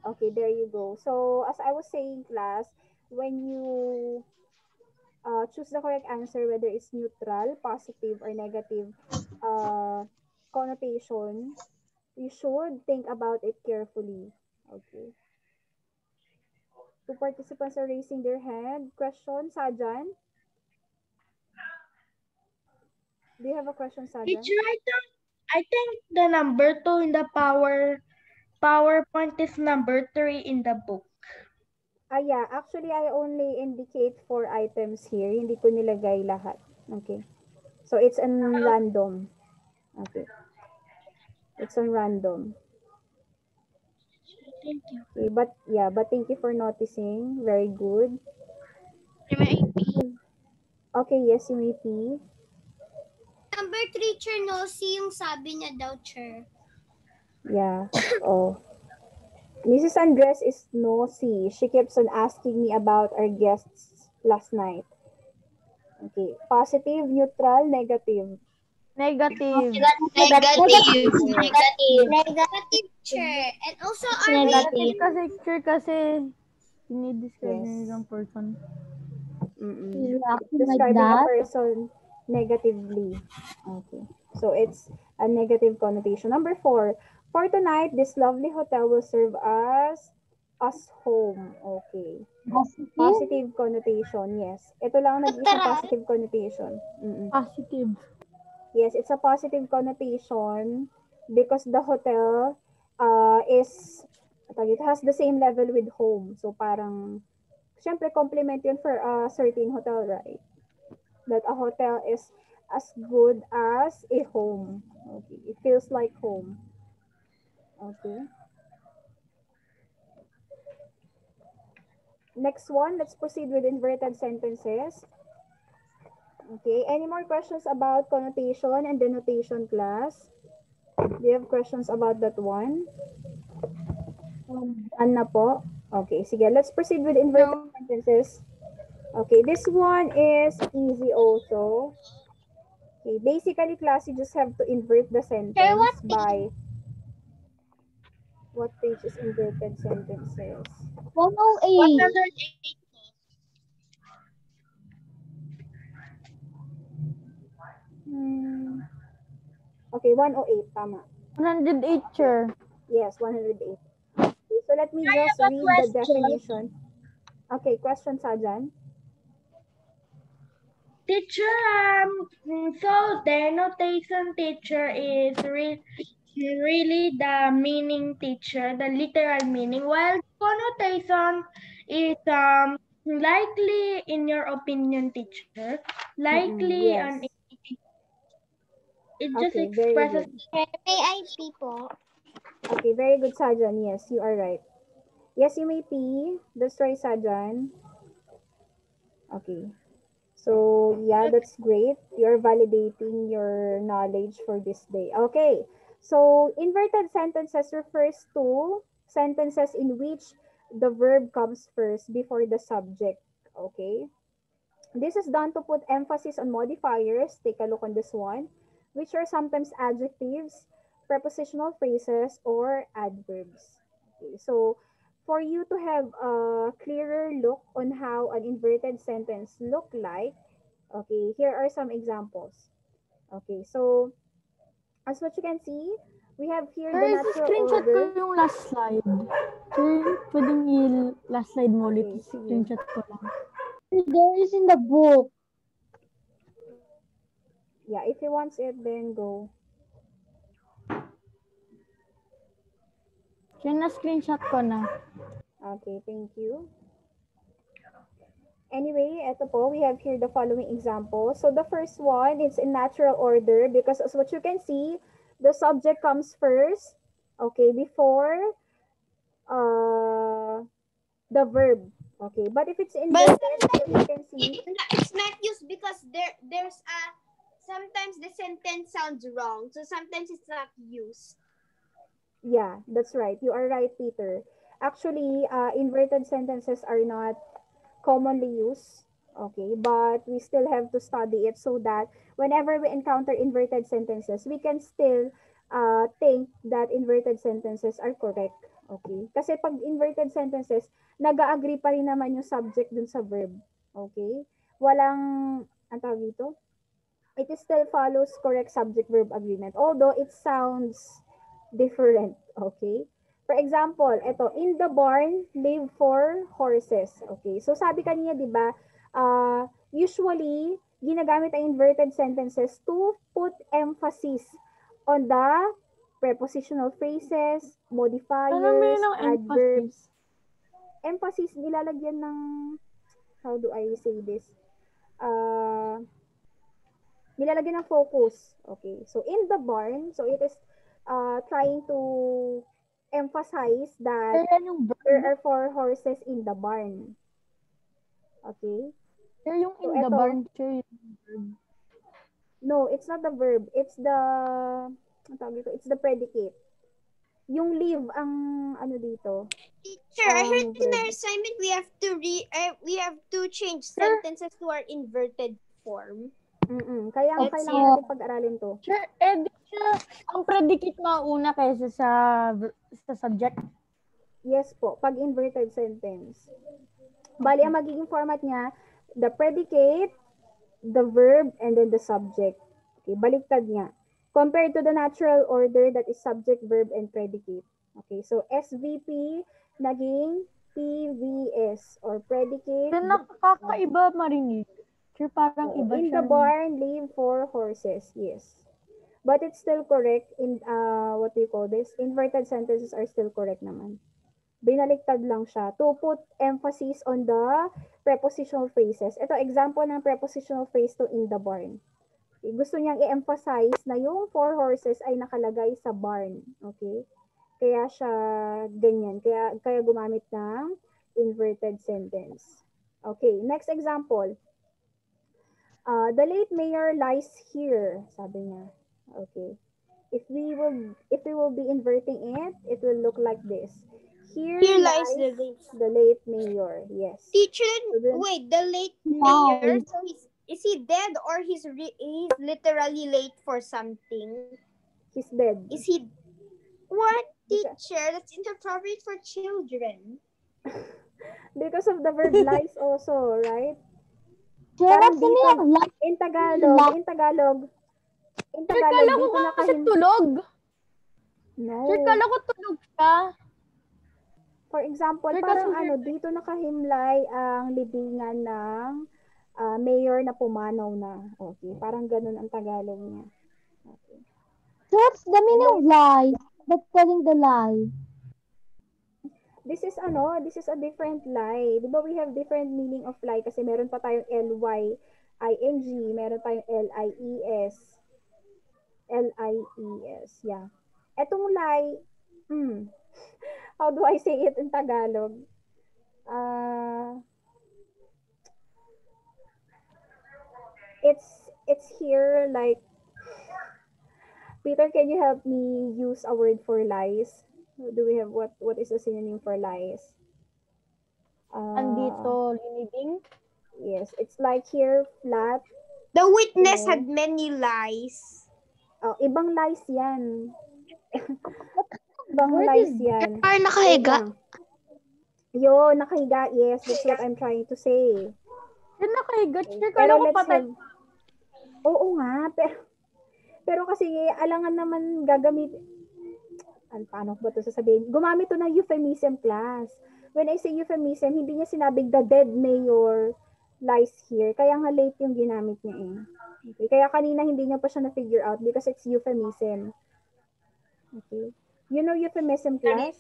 Okay, there you go. So, as I was saying, class, when you choose the correct answer, whether it's neutral, positive, or negative connotation, you should think about it carefully. Okay. Two participants are raising their hand. Question, Sajan? Do you have a question, Sajan? Teacher, I think the number 2 in the PowerPoint is number 3 in the book. Yeah. Actually, I only indicate 4 items here. Hindi ko nilagay lahat. Okay. So, it's on random. Okay. It's on random. Thank you. Okay. But thank you for noticing. Very good. Okay, yes, you may be. Number 3, Chernosi, yung sabi niya daw, Cher. Yeah. Oh. Mrs. Andres is nosy. She keeps on asking me about our guests last night. Okay. Positive, neutral, negative. Negative. Negative. Negative, Cher. And also, are we... Negative kasi, sure kasi, dinidescribe Yes. na isang person. Describing a person negatively. Okay. So it's a negative connotation. Number 4. For tonight, this lovely hotel will serve as us home. Okay. Positive connotation, yes. Ito lang nag-isang positive connotation. Positive. Yes, it's a positive connotation because the hotel it has the same level with home. So parang, syempre compliment yun for a certain hotel, right? That a hotel is as good as a home. Okay, it feels like home. Okay. Next one, let's proceed with inverted sentences. Okay, any more questions about connotation and denotation, class? Do you have questions about that one? Anna po? Okay, sige, let's proceed with inverted sentences. Okay, this one is easy also. Okay, basically, class, you just have to invert the sentence by... What page is inverted sentences? 108. Okay, 108, tama. 108, sure. Yes, 108. Okay, so let me just read the definition. Okay, question, Sajan. Teacher, so denotation teacher is really the meaning teacher, the literal meaning, while connotation is likely, in your opinion, teacher, likely Yes. it just Okay, very expresses. good. AIP po. Okay, very good, Sajan. Yes, you are right. Yes, you may P. That's right, Sajan. Okay. So, yeah, that's great. You're validating your knowledge for this day. Okay. So, inverted sentences refers to sentences in which the verb comes first before the subject. Okay. This is done to put emphasis on modifiers. Take a look on this one, which are sometimes adjectives, prepositional phrases, or adverbs. Okay. So, for you to have a clearer look on how an inverted sentence look like, okay, here are some examples. Okay, so as what you can see, we have here the natural screenshot ko order. yung last slide. Sir, pwedeng last slide mo ulit. Okay, sige. Screenshot ko lang. There is in the book. Yeah, if he wants it, then go. Sir, na-screenshot ko na. Okay, thank you. Anyway, ito po, we have here the following examples. So the first one, it's in natural order because as what you can see, the subject comes first, okay, before the verb. Okay, but if it's inverted, as you can see, It's not used because there's a... Sometimes the sentence sounds wrong. So sometimes it's not used. yeah, that's right. You are right, Peter. Actually, inverted sentences are not commonly used, okay, but we still have to study it so that whenever we encounter inverted sentences, we can still think that inverted sentences are correct. Okay? Kasi pag inverted sentences, nag-agree pa rin naman yung subject dun sa verb. Okay? Walang, ang tawag dito? It still follows correct subject-verb agreement. Although, it sounds different. Okay? For example, ito, in the barn, live 4 horses. Okay? So, sabi kanina, di ba, usually, ginagamit ang inverted sentences to put emphasis on the prepositional phrases, modifiers, Ano meaning ng emphasis? adverbs. Emphasis, nilalagyan ng, how do I say this? Nilalagyan ng focus. Okay. So, in the barn, so it is trying to emphasize that Sir, yan yung there verb. are 4 horses in the barn. Okay. Sir, yung So, in the eto, barn, sir, yung verb. no, it's not the verb. It's the, ang tawag dito? It's the predicate. Yung live ang ano dito. Teacher, I heard in verb. our assignment we have to change Sir? sentences to our inverted form. Kaya Let's kailangan see. natin pag-aralin to. Sir, di siya, ang predicate mauna kaysa sa subject. Yes po, pag inverted sentence. Bali, ang magiging format niya, the predicate, the verb, and then the subject. Okay, baliktad niya. Compared to the natural order that is subject, verb, and predicate. Okay, so SVP naging PVS or predicate. Sir, nakakaiba marinig. Sir, parang iba In siya. the barn, live 4 horses. Yes. But it's still correct in, what do you call this? Inverted sentences are still correct naman. Binaliktad lang siya to put emphasis on the prepositional phrases. Ito, example ng prepositional phrase to in the barn. Okay, gusto niyang i-emphasize na yung 4 horses ay nakalagay sa barn. Okay? Kaya siya ganyan. Kaya gumamit ng inverted sentence. Okay, next example. The late mayor lies here, sabi niya. Okay. If we will be inverting it, it will look like this. Here lies the late mayor. Yes. Teacher, So then- wait, the late mayor, so is he dead or he's literally late for something? He's dead. Is he, what, teacher? That's inappropriate for children. Because of the verb lies also, right? Sir, Parang what's the dito, meaning of life? in Tagalog, Sir, kala ko dito nga kasi tulog. No. Sir, kala ko tulog siya. For example, Sir, parang kasi- dito nakahimlay ang libingan ng mayor na pumanaw na. Okay, parang ganun ang Tagalog niya. Okay. Sir, what's the meaning of lie? But telling the lie. This is a different lie. Di ba we have different meaning of lie kasi meron pa tayong L-Y-I-N-G, meron tayong L-I-E-S. L-I-E-S, yeah. Etong lie, how do I say it in Tagalog? It's here like, Peter, can you help me use a word for lies? Do we have what is the synonym for lies? Andito, linibing. Yes, it's like here flat. The witness Yeah. had many lies. Oh, ibang lies yan. Ibang What lies is- yan. Or nakahiga. Yo, nakahiga. Yes, that's what I'm trying to say. Sir, nakahiga. Sir, Pero kala ko let's patay. have... Oo nga, pero kasi alangan naman gagamit... Paano ba ito sasabihin? Gumamit to ng euphemism class. When I say euphemism, hindi niya sinabing the dead mayor lies here. Kaya nga late yung ginamit niya eh. Okay? Kaya kanina hindi niya pa siya na-figure out because it's euphemism. Okay? You know euphemism class?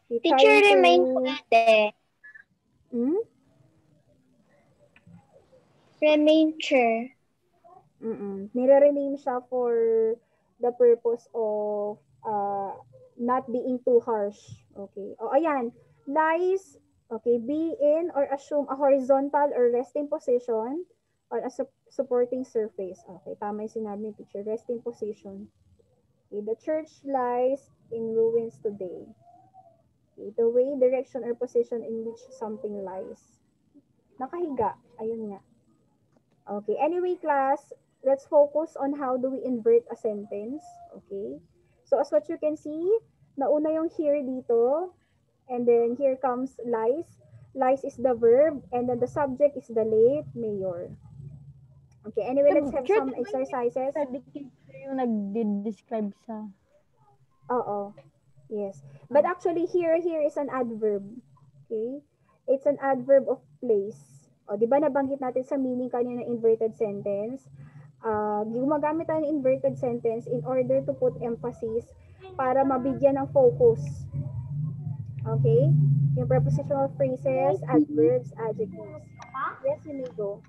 Okay, Teacher, trying to- remain pwede. Remain chair. Nire-rename siya for the purpose of not being too harsh. Okay. O, ayan. Lies, okay, be in or assume a horizontal or resting position on a supporting surface. Okay, tama yung sinabi ni teacher. Resting position. Okay, the church lies in ruins today. Okay, the way, direction, or position in which something lies. Nakahiga. Ayun nga. Okay, anyway class, let's focus on how do we invert a sentence. Okay? So as what you can see, nauna yung here dito, and then here comes lies. Lies is the verb, and then the subject is the late mayor. Okay, anyway, let's have some exercises. Predicate yung nag-describe sa... Oo. Yes. But actually, here is an adverb. Okay? It's an adverb of place. O, di ba nabanggit natin sa meaning kanina ng inverted sentence? Gumagamit tayo ng inverted sentence in order to put emphasis para mabigyan ng focus. Okay? Yung prepositional phrases, adverbs, adjectives. Yes, you may go.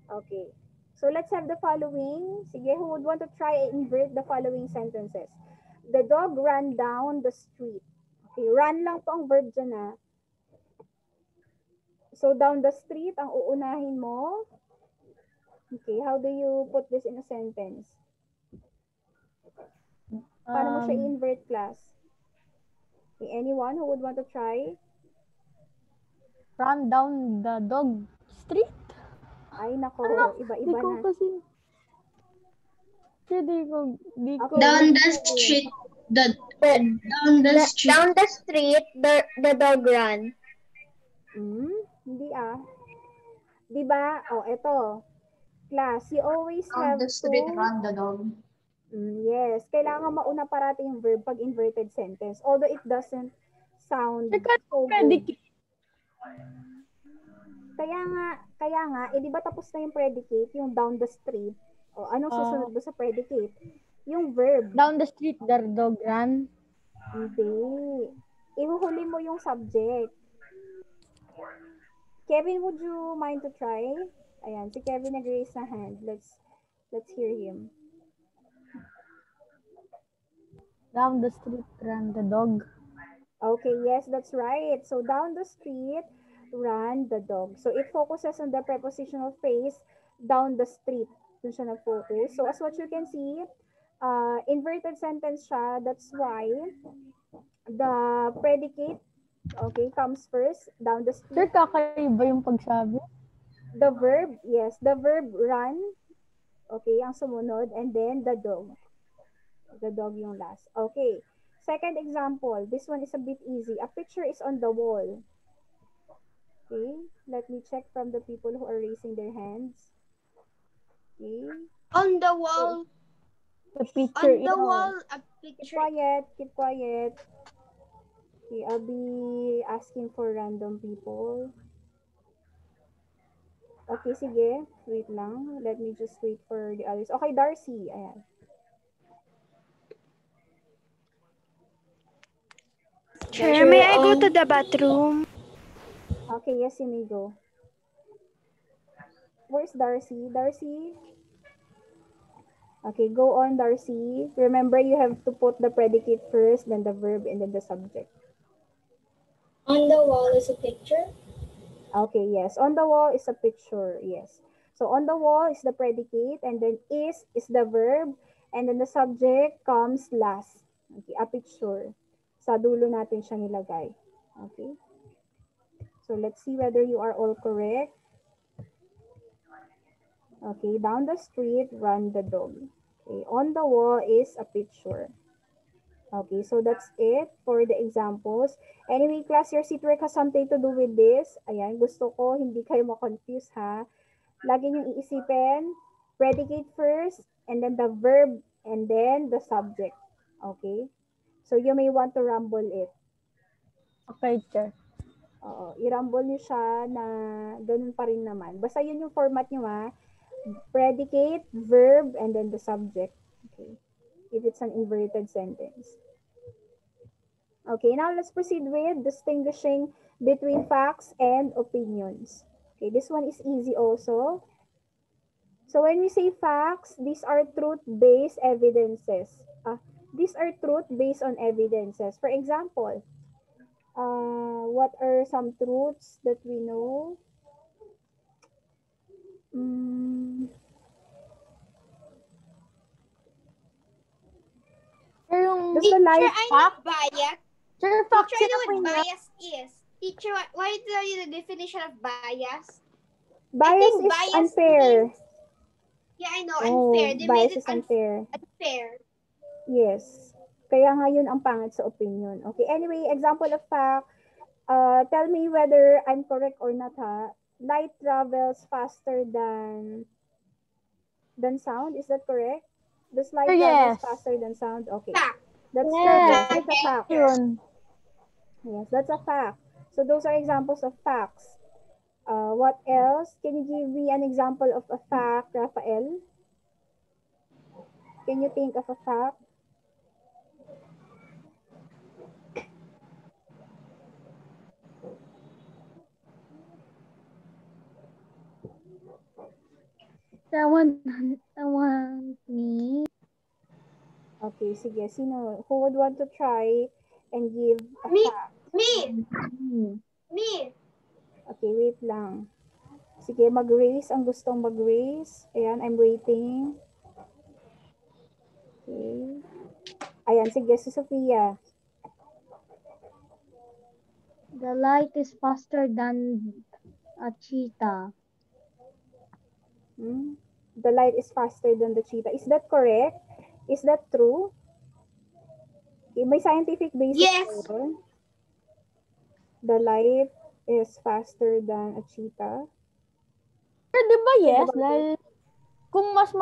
Okay. So let's have the following. Sige, who would want to try and invert the following sentences? The dog ran down the street. Okay, run lang po ang verb dyan na. So down the street, ang uunahin mo. Okay, how do you put this in a sentence? Paano mo siya invert, class? Okay, anyone who would want to try? Run down the dog street? Ay, nako, iba-iba Di ko na. kasi... Di ko... Okay. Down the street, down the street, the dog ran. Hindi ah. Di ba? Oh, eto. Class, you always have to... run the dog. Yes. Kailangan mauna parati yung verb pag inverted sentence. Although it doesn't sound so good. Predicate. Kaya nga, di ba tapos na yung predicate, yung down the street? O, anong susunod ba sa predicate? Yung verb. Down the street, the dog ran. Hindi. Ihuhuli mo yung subject. Kevin, would you mind to try? Ayan, si Kevin nag-raise na hand. Let's hear him. Down the street ran the dog. Okay, yes, that's right. So, down the street, ran the dog. So, it focuses on the prepositional phrase, down the street. Doon siya nag-focus. So, as what you can see, inverted sentence siya. That's why the predicate, okay, comes first, down the Sir, street. kakaiba yung pagsabi. The verb, yes, the verb run, okay, ang sumunod, and then the dog. The dog yung last. Okay. Second example, this one is a bit easy. A picture is on the wall. Okay, let me check from the people who are raising their hands. Okay. On the wall, The picture on the wall, a Keep picture. quiet, keep quiet. Okay, I'll be asking for random people. Okay, sige. Wait lang. Let me just wait for the others. Okay, Darcy. Ayan. Chair, may I go to the bathroom? Okay, yes, you may go. Where's Darcy? Darcy? Okay, go on, Darcy. Remember, you have to put the predicate first, then the verb, and then the subject. On the wall is a picture. Okay, yes. On the wall is a picture, yes. So, on the wall is the predicate, and then is the verb, and then the subject comes last. Okay, a picture. Sa dulo natin siya nilagay. Okay? So, let's see whether you are all correct. Okay, down the street, run the dog. Okay, on the wall is a picture. Okay, so that's it for the examples. Anyway, class, your seat work has something to do with this. Ayan, gusto ko hindi kayo ma-confuse ha. Lagi niyong iisipin, predicate first, and then the verb, and then the subject. Okay? So you may want to rumble it. Okay, sir. Oo, i-rumble niyo siya na ganun pa rin naman. Basta yun yung format niyo ha. Predicate, verb, and then the subject. Okay. If it's an inverted sentence. Okay, now let's proceed with distinguishing between facts and opinions. Okay, this one is easy also. So when we say facts, these are truth-based evidences. These are truth based on evidences. For example, what are some truths that we know? Does the life fact bias? Sir, fact Teacher, I know sila what po bias is. Teacher, why tell you the definition of bias? bias is bias unfair. Yeah, I know. Unfair. They made bias it is unfair. unfair. Yes. Kaya nga yun ang pangit sa opinion. Okay, anyway, example of fact. Tell me whether I'm correct or not, ha? Light travels faster than sound. Is that correct? Does light travels Yes. faster than sound? Okay. Fact. That's true. Yes. Yes, that's a fact. Yun. Yes, that's a fact. So those are examples of facts. What else? Can you give me an example of a fact, Rafael? Can you think of a fact? Someone me. Okay, sige. Sino? Who would want to try and give a Me. fact? Me. Hmm. Me. Okay, wait lang. Sige, mag-raise ang gustong mag-raise. Ayan, I'm waiting. Okay. Ayan, sige, si Sophia. The light is faster than a cheetah. The light is faster than the cheetah. Is that correct? Is that true? Okay, may scientific basis Yes. ba yun? The light is faster than a cheetah. Pero di ba yes? Diba? Dahil kung mas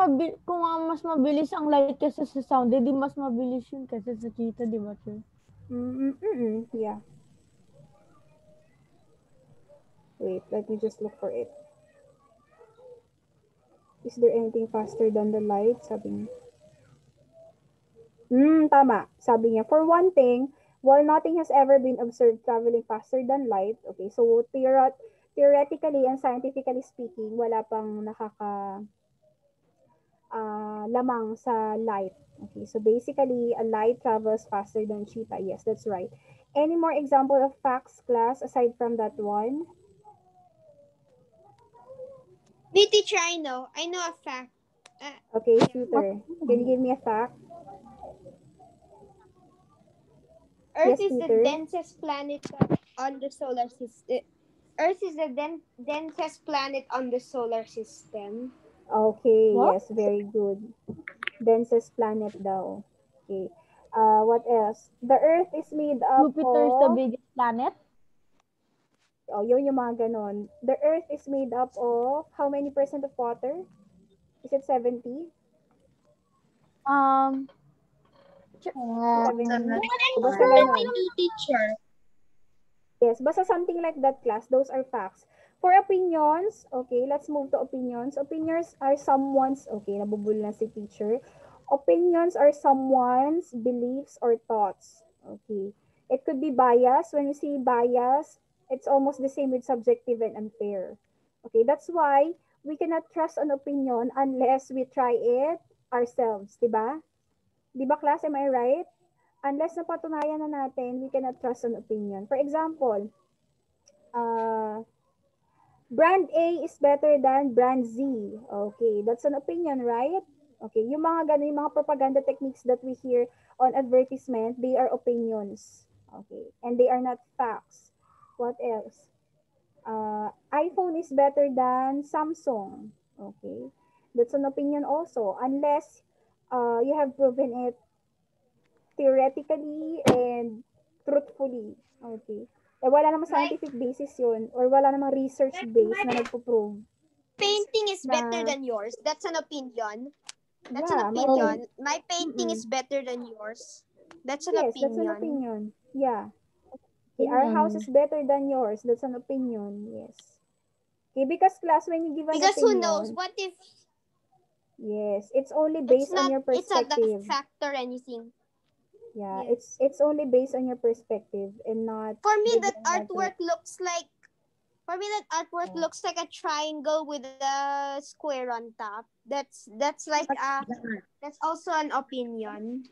mabilis ang light kaysa sa sound, di mas mabilis yun kaysa sa cheetah, di ba, sir? Yeah. Wait, let me just look for it. Is there anything faster than the light? Sabi niya. Tama. Sabi niya, for one thing, while nothing has ever been observed traveling faster than light, okay, so theoretically and scientifically speaking, wala pang lamang sa light. Okay, so basically, a light travels faster than cheetah. Yes, that's right. Any more example of facts, class, aside from that one? Me, teacher, I know. I know a fact. Okay, shooter. Can you give me a fact? Earth Yes, is Peter. the densest planet on the solar system. Earth is the densest planet on the solar system. Okay, What? yes, very good. Densest planet daw. Okay. What else? The Earth is made up Jupiter is the of... biggest planet. Oh, yun yung mga ganon. The Earth is made up of how many percent of water? Is it 70? 70? Basta ganon. Teacher. Yes, basta something like that, class. Those are facts. For opinions, okay, let's move to opinions. Opinions are someone's, okay, nabubul na si teacher. Opinions are someone's beliefs or thoughts. Okay. It could be bias. When you see bias, it's almost the same with subjective and unfair. Okay, that's why we cannot trust an opinion unless we try it ourselves, diba? Diba, class? Am I right? Unless napatunayan na natin, we cannot trust an opinion. For example, brand A is better than brand Z. Okay, that's an opinion, right? Okay, yung mga ganun, yung mga propaganda techniques that we hear on advertisement, they are opinions. Okay, and they are not facts. What else? iPhone is better than Samsung. Okay, that's an opinion also, unless you have proven it theoretically and truthfully. Okay. Eh, wala namang scientific basis yun or wala namang research base na nagpo-prove. Painting is Na- better than yours. That's an opinion. That's Yeah, an my opinion. My painting Mm-mm. is better than yours. That's an Yes, that's an opinion. opinion. Yeah. Okay, our house is better than yours. That's an opinion. Yes. Okay, because class, when you give an Because who opinion, knows? What if yes, it's only it's based on not? your It's not the perspective. fact or anything. Yeah, Yes. it's only based on your perspective and not. For me, that based on artwork looks like. For me, that artwork looks like a triangle with a square on top. That's like that's also an opinion.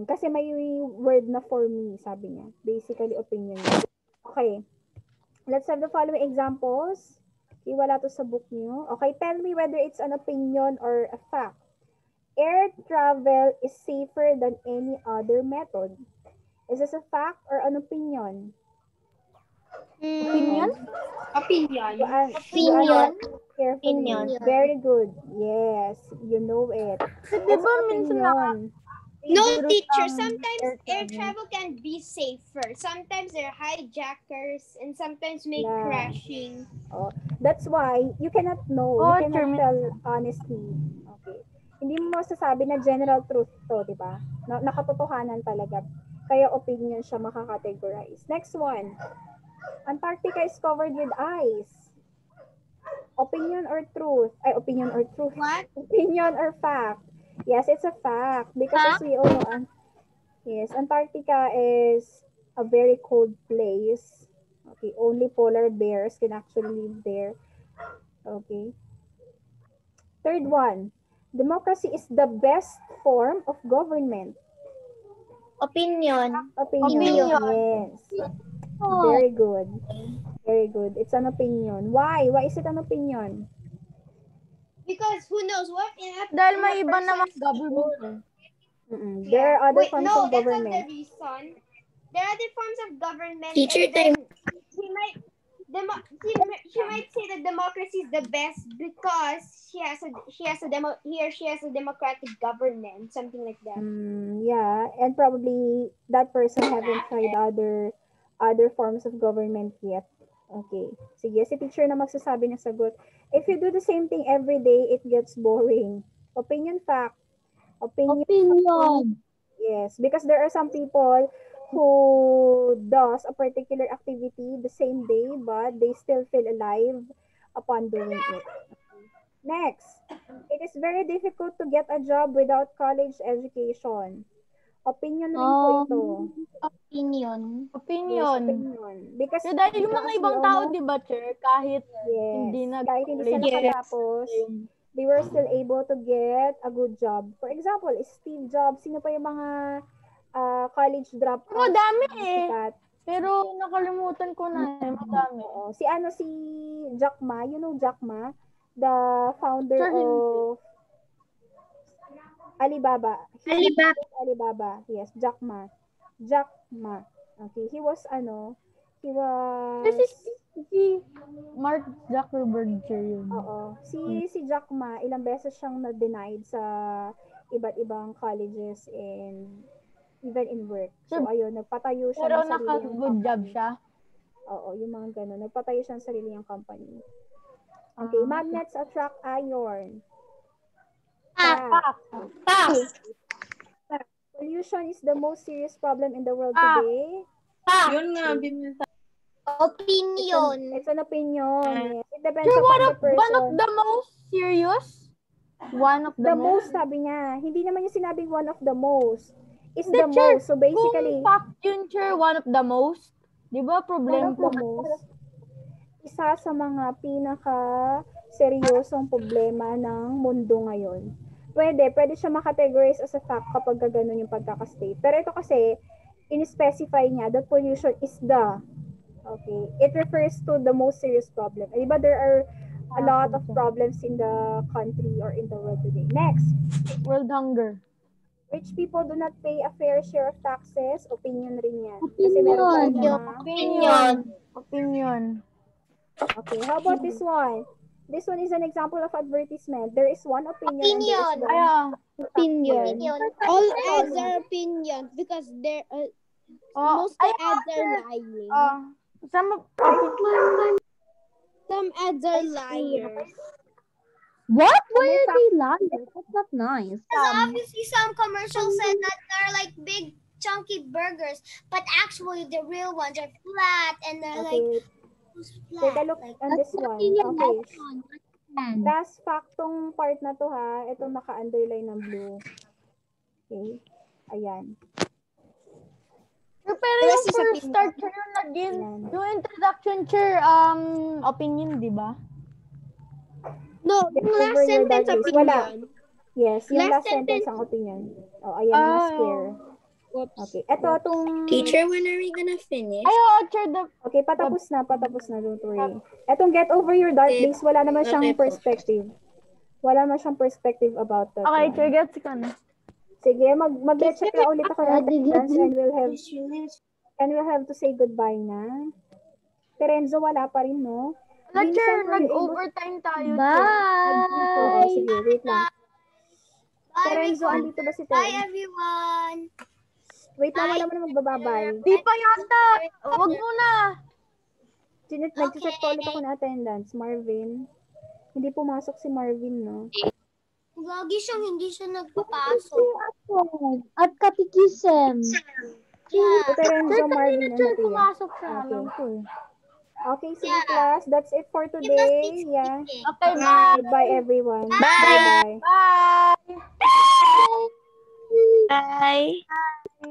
Kasi may word na for me, sabi niya. Basically, opinion niya. Okay. Let's have the following examples. Okay, wala to sa book niyo. Okay, tell me whether it's an opinion or a fact. Air travel is safer than any other method. Is this a fact or an opinion? Opinion? Opinion. You Opinion. carefully. Opinion. Very good. Yes, you know it. Di It's ba an minsan opinion. No, Siguro teacher. ang Sometimes air air travel can be safer. Sometimes they're hijackers and sometimes make Yeah. crashing. Oh, that's why you cannot know. Oh, You cannot Chairman. tell honestly. Okay. Hindi mo masasabi na general truth to, di ba? Nakatotohanan talaga. Kaya opinion siya makakategorize. Next one. Antarctica is covered with ice. Opinion or truth? Ay, opinion or truth. What? Opinion or fact? Yes, it's a fact. Because as we all know, yes, Antarctica is a very cold place. Okay, only polar bears can actually live there. Okay. Third one, democracy is the best form of government. Opinion. Opinion. Yes. Very good. Very good. It's an opinion. Why? Why is it an opinion? Because who knows what? Dahil may iba namang government. There are other Wait, forms no, of that's not government. the reason. There are other forms of government. Teacher and then She might, she might say that democracy is the best because he has a democratic government, something like that. Yeah, and probably that person haven't tried other forms of government yet. Okay. Sige, si teacher na magsasabi ng sagot. If you do the same thing every day, it gets boring. Opinion, fact. Opinion. Yes, because there are some people who does a particular activity the same day, but they still feel alive upon doing it. Next, it is very difficult to get a job without college education. Opinion rin po ito. Opinion. Yes, Opinion. opinion. Because, Kaya dahil yung mga ibang tao, di ba, Chair, kahit hindi yes, kahit hindi sila nakatapos, they were still able to get a good job. For example, Steve Jobs, sino pa yung mga college dropouts? Madami eh. Sikat? Pero nakalimutan ko na eh, madami. Oo. Si Jack Ma, you know Jack Ma? The founder Sure, of Alibaba. Yes, Jack Ma. Okay, he was Si Mark Zuckerberg, Chair yun. Oo. Si Jack Ma, ilang beses siyang na-denied sa iba't ibang colleges and even in work. So, ayun, nagpatayo siya Pero ng sarili niyang naka-good job siya. Oo, yung mga ganun. Nagpatayo siya ng sarili niyang company. Okay, magnets attract iron. Pollution is the most serious problem in the world today. Yun nga, Opinion. It's an opinion. Yes. It depends Sure, upon the person. one of the most serious? One of The most, sabi niya. Hindi naman yung sinabing one of the most. It's The the chair, most. So basically, kung fact yun, Chair, one of the most, di ba, one problem of the most, isa sa mga pinaka-seryosong problema ng mundo ngayon. Pwede siya makategorize as a fact kapag gano'n yung pagkakastate. Pero ito kasi, in-specify niya that pollution is okay, it refers to the most serious problem. Diba there are a lot of problems in the country or in the world today. Next, world hunger. rich people do not pay a fair share of taxes. Opinion rin yan. Kasi meron tayong Opinion. Okay, how about this one? This one is an example of advertisement. There is one opinion. And there is one Opinion. All ads are opinions because they're most ads are lying. Some ads are liars. What? Why are they lying? That's not nice. Because obviously some commercials said that they're like big chunky burgers, but actually the real ones are flat and they're like take a look on this one. Okay. Last factong part na to ha. Itong naka-underline ng blue. Okay. Ayan. Pero yung first start, Chair, yung introduction, Chair, opinion, di ba? No, yung last sentence opinion. Wala. Yes, yung last sentence ang opinion. Oh, ayan na square. Okay. Ito, itong... Teacher, when are we gonna finish? Chair. Okay, patapos na, don't worry. Etong get over your dark days, wala naman siyang perspective. Wala naman siyang perspective about that. Okay, Chair, gets ka na. Sige, mag-check na ulit ako ng attendance and we'll have to say goodbye na. Terenzo, wala pa rin, no? Teacher, Vincent, were you able- nag-overtime tayo. Oo, Bye! sige, wait lang. Bye, Terenzo, everyone. andito ba si Bye, Terenzo? everyone. Wait lang, wala mo na magbababay. Di pa yata. Wag mo na. Nag-check pa ulit ako ng attendance. Marvin. Hindi pumasok si Marvin, no? Lagi siyang hindi siya nagpapasok. At katikisem. Yeah. So, Terenzo, Marvin, ano Teacher, to yan? pumasok siya. Okay. Alam ko eh. Okay, sige class. That's it for today. Yeah. Okay, bye. Bye, everyone. Bye. Bye. Bye. Bye.